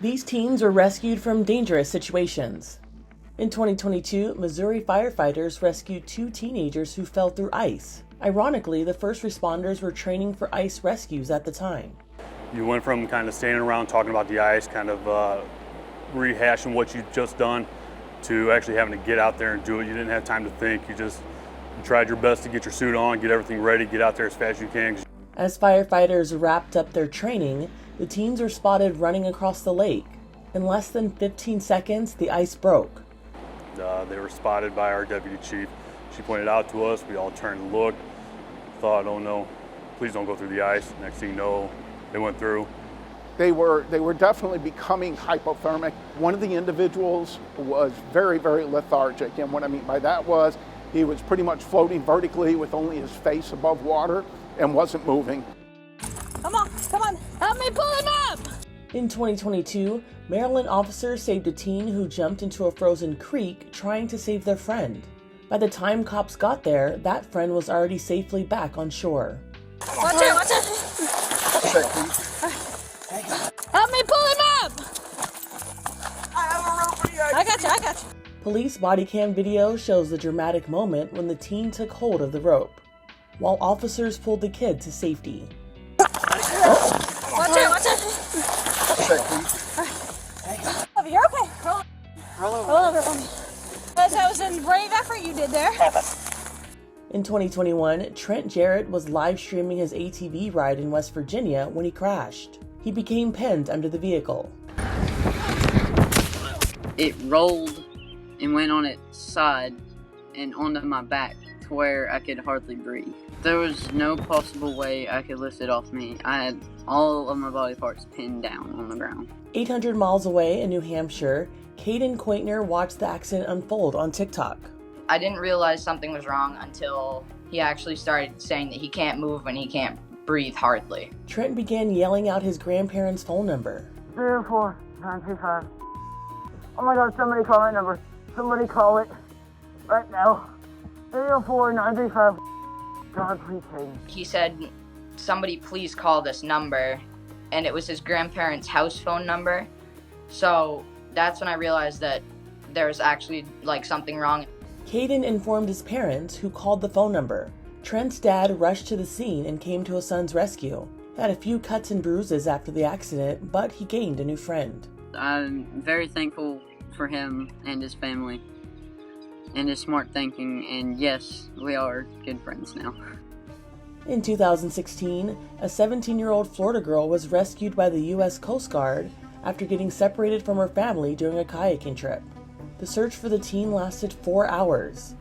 These teens were rescued from dangerous situations. In 2022, Missouri firefighters rescued 2 teenagers who fell through ice. Ironically, the first responders were training for ice rescues at the time. You went from kind of standing around talking about the ice, kind of rehashing what you'd just done, to actually having to get out there and do it. You didn't have time to think. You tried your best to get your suit on, get everything ready, get out there as fast as you can. As firefighters wrapped up their training, the teens were spotted running across the lake. In less than 15 seconds, the ice broke. They were spotted by our deputy chief. She pointed out to us. We all turned and looked, thought, oh no, please don't go through the ice. Next thing you know, they went through. They were definitely becoming hypothermic. One of the individuals was very, very lethargic, and what I mean by that was he was pretty much floating vertically with only his face above water and wasn't moving. Come on, help me pull him up! In 2022, Maryland officers saved a teen who jumped into a frozen creek trying to save their friend. By the time cops got there, that friend was already safely back on shore. Watch it! Help me pull him up! I have a rope for you. I got you. Police body cam video shows the dramatic moment when the teen took hold of the rope, while officers pulled the kid to safety. Watch it! You're okay. Roll over for me. That was a brave effort you did there. In 2021, Trent Jarrett was live streaming his ATV ride in West Virginia when he crashed. He became pinned under the vehicle. It rolled and went on its side and onto my back to where I could hardly breathe. There was no possible way I could lift it off me. I had all of my body parts pinned down on the ground. 800 miles away in New Hampshire, Caden Quaitner watched the accident unfold on TikTok. I didn't realize something was wrong until he actually started saying that he can't move and he can't breathe hardly. Trent began yelling out his grandparents' phone number. 304-935. Oh my God, somebody call that number. Somebody call it right now. 304-935. God, please save me. He said, somebody please call this number, and it was his grandparents' house phone number. So that's when I realized that there was actually something wrong. Caden informed his parents, who called the phone number. Trent's dad rushed to the scene and came to his son's rescue. He had a few cuts and bruises after the accident, but he gained a new friend. I'm very thankful for him and his family and his smart thinking, and yes, we are good friends now. In 2016, a 17-year-old Florida girl was rescued by the U.S. Coast Guard after getting separated from her family during a kayaking trip. The search for the teen lasted 4 hours.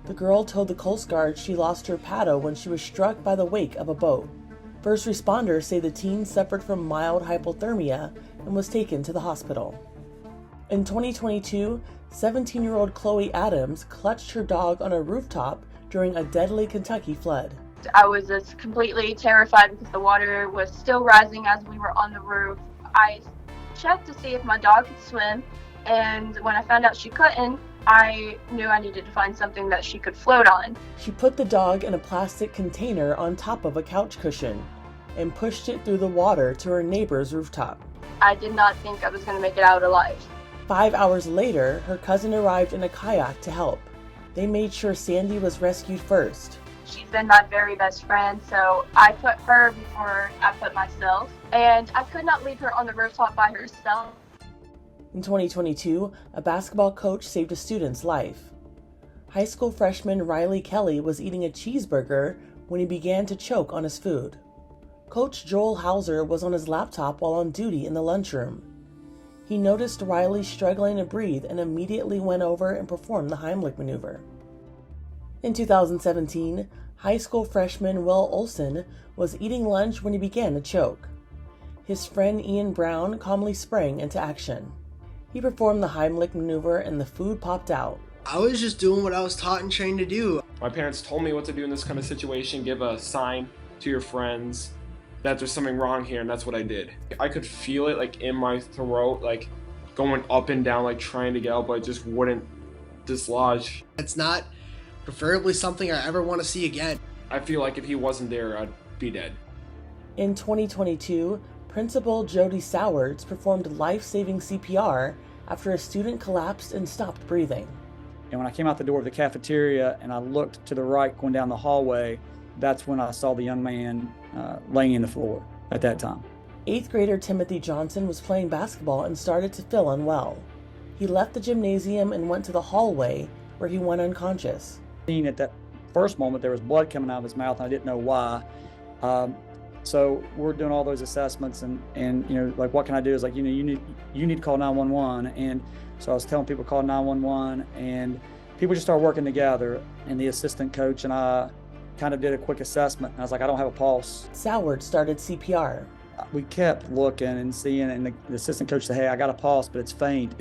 The girl told the Coast Guard she lost her paddle when she was struck by the wake of a boat. First responders say the teen suffered from mild hypothermia and was taken to the hospital. In 2022, 17-year-old Chloe Adams clutched her dog on a rooftop during a deadly Kentucky flood. I was just completely terrified because the water was still rising as we were on the roof. I checked to see if my dog could swim, and when I found out she couldn't, I knew I needed to find something that she could float on. She put the dog in a plastic container on top of a couch cushion and pushed it through the water to her neighbor's rooftop. I did not think I was going to make it out alive. 5 hours later, her cousin arrived in a kayak to help. They made sure Sandy was rescued first. She's been my very best friend, so I put her before I put myself, and I could not leave her on the rooftop by herself. In 2022, a basketball coach saved a student's life. High school freshman Riley Kelly was eating a cheeseburger when he began to choke on his food. Coach Joel Hauser was on his laptop while on duty in the lunchroom. He noticed Riley struggling to breathe and immediately went over and performed the Heimlich maneuver. In 2017, high school freshman Will Olson was eating lunch when he began to choke. His friend Ian Brown calmly sprang into action. He performed the Heimlich maneuver and the food popped out. I was just doing what I was taught and trained to do. My parents told me what to do in this kind of situation, give a sign to your friends that there's something wrong here, and that's what I did. I could feel it in my throat, going up and down, trying to get out, but it just wouldn't dislodge. It's not preferably something I ever want to see again. I feel like if he wasn't there, I'd be dead. In 2022, Principal Jody Sowards performed life-saving CPR after a student collapsed and stopped breathing. And when I came out the door of the cafeteria and I looked to the right going down the hallway, that's when I saw the young man laying in the floor at that time. 8th grader Timothy Johnson was playing basketball and started to feel unwell. He left the gymnasium and went to the hallway where he went unconscious. At that first moment, there was blood coming out of his mouth and I didn't know why. So we're doing all those assessments and you know, like, what can I do? Is like, you know, you need to call 911. And so I was telling people to call 911 and people just started working together. And the assistant coach and I kind of did a quick assessment. And I was like, I don't have a pulse. Sowards started CPR. We kept looking and seeing, and the assistant coach said, hey, I got a pulse, but it's faint.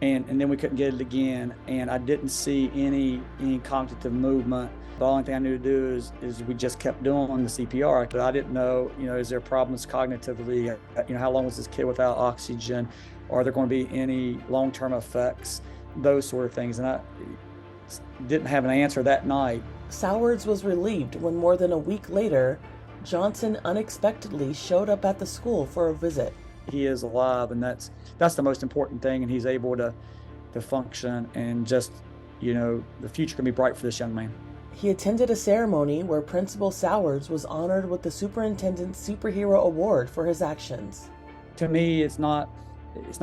And then we couldn't get it again. And I didn't see any cognitive movement. The only thing I knew to do is we just kept doing the CPR. But I didn't know, you know, is there problems cognitively? You know, how long was this kid without oxygen? Are there going to be any long-term effects? Those sort of things. And I didn't have an answer that night. Sowards was relieved when more than a week later, Johnson unexpectedly showed up at the school for a visit. He is alive, and that's the most important thing, and he's able to function, and just, you know, the future can be bright for this young man. He attended a ceremony where Principal Sowards was honored with the Superintendent's Superhero Award for his actions. To me, it's not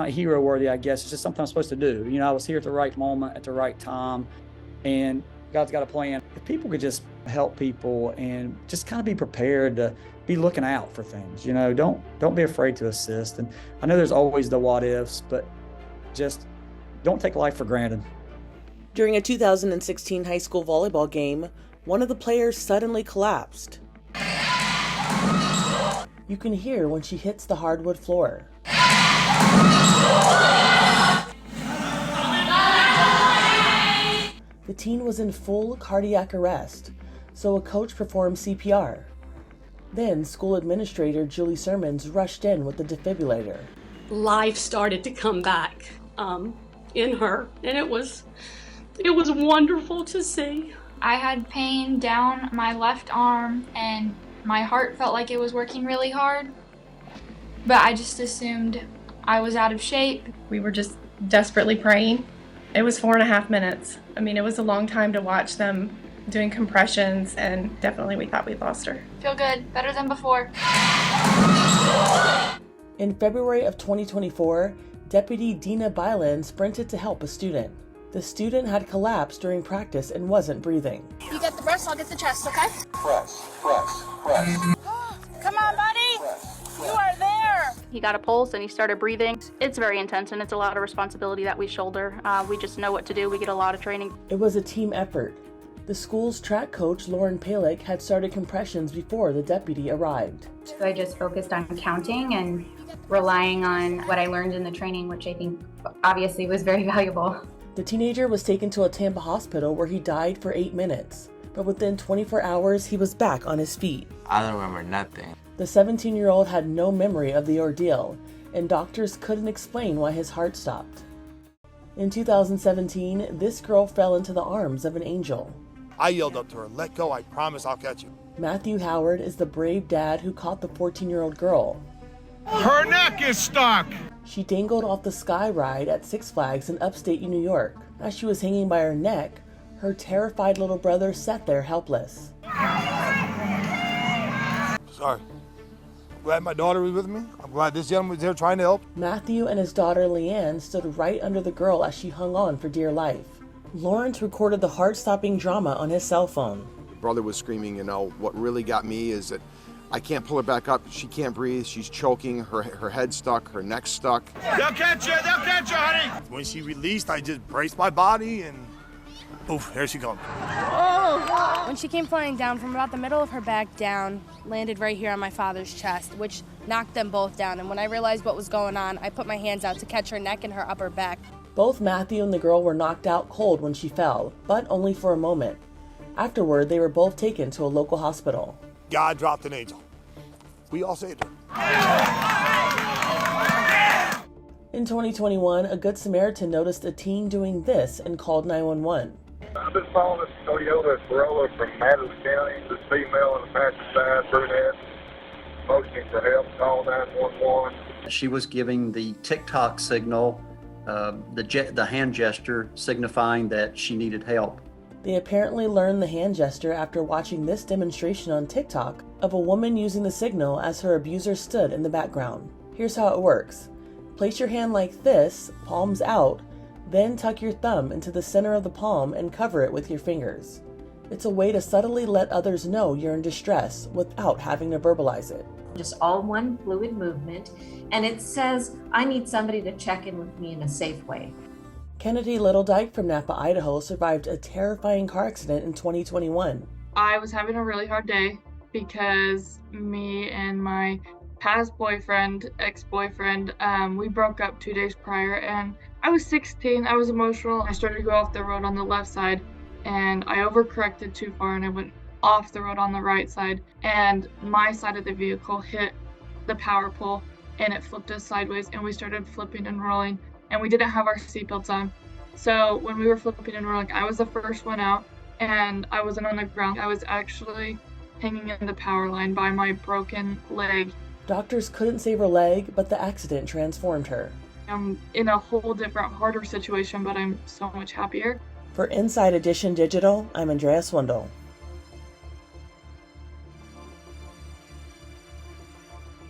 hero worthy, I guess. It's just something I'm supposed to do. You know, I was here at the right moment, at the right time, and God's got a plan. If people could just help people and just kind of be prepared to be looking out for things, you know, don't be afraid to assist. And I know there's always the what ifs, but just don't take life for granted. During a 2016 high school volleyball game, one of the players suddenly collapsed. You can hear when she hits the hardwood floor. The teen was in full cardiac arrest, so a coach performed CPR. Then school administrator Julie Sermons rushed in with the defibrillator. Life started to come back in her, and it was wonderful to see. I had pain down my left arm and my heart felt like it was working really hard, but I just assumed I was out of shape. We were just desperately praying. It was 4.5 minutes. I mean, it was a long time to watch them doing compressions, and definitely we thought we'd lost her. Feel good, better than before. In February of 2024, Deputy Dina Byland sprinted to help a student. The student had collapsed during practice and wasn't breathing. You get the breast, I'll get the chest, okay? Press. Come on, buddy! You are there! He got a pulse and he started breathing. It's very intense and it's a lot of responsibility that we shoulder. We just know what to do. We get a lot of training. It was a team effort. The school's track coach, Lauren Palick, had started compressions before the deputy arrived. So I just focused on counting and relying on what I learned in the training, which I think obviously was very valuable. The teenager was taken to a Tampa hospital where he died for 8 minutes, but within 24 hours he was back on his feet. I don't remember nothing. The 17-year-old had no memory of the ordeal, and doctors couldn't explain why his heart stopped. In 2017, this girl fell into the arms of an angel. I yelled up to her, "Let go, I promise I'll catch you." Matthew Howard is the brave dad who caught the 14-year-old girl. Her neck is stuck! She dangled off the Sky Ride at Six Flags in upstate New York. As she was hanging by her neck, her terrified little brother sat there helpless. Sorry. Glad my daughter was with me. I'm glad this gentleman was there trying to help. Matthew and his daughter Leanne stood right under the girl as she hung on for dear life. Lawrence recorded the heart-stopping drama on his cell phone. Brother was screaming, you know, what really got me is that I can't pull her back up. She can't breathe. She's choking. Her head's stuck. Her neck's stuck. They'll catch you, honey. When she released, I just braced my body and poof, here she comes. Oh! When she came flying down from about the middle of her back down, landed right here on my father's chest, which knocked them both down. And when I realized what was going on, I put my hands out to catch her neck and her upper back. Both Matthew and the girl were knocked out cold when she fell, but only for a moment. Afterward, they were both taken to a local hospital. God dropped an angel. We all saved her. In 2021, a Good Samaritan noticed a teen doing this and called 911. I've been following this Toyota Corolla from Madison County. This female on the passenger side, brunette. motioning for help, call 911. She was giving the TikTok signal, the hand gesture signifying that she needed help. They apparently learned the hand gesture after watching this demonstration on TikTok of a woman using the signal as her abuser stood in the background. Here's how it works. Place your hand like this, palms out, then tuck your thumb into the center of the palm and cover it with your fingers. It's a way to subtly let others know you're in distress without having to verbalize it. Just all one fluid movement, and it says, I need somebody to check in with me in a safe way. Kennedy Littledyke from Napa, Idaho survived a terrifying car accident in 2021. I was having a really hard day because me and my past boyfriend, ex-boyfriend, we broke up 2 days prior, and I was 16, I was emotional. I started to go off the road on the left side, and I overcorrected too far, and I went off the road on the right side, and my side of the vehicle hit the power pole, and it flipped us sideways, and we started flipping and rolling, and we didn't have our seatbelts on. So when we were flipping and rolling, I was the first one out, and I wasn't on the ground. I was actually hanging in the power line by my broken leg. Doctors couldn't save her leg, but the accident transformed her. I'm in a whole different, harder situation, but I'm so much happier. For Inside Edition Digital, I'm Andrea Swindall.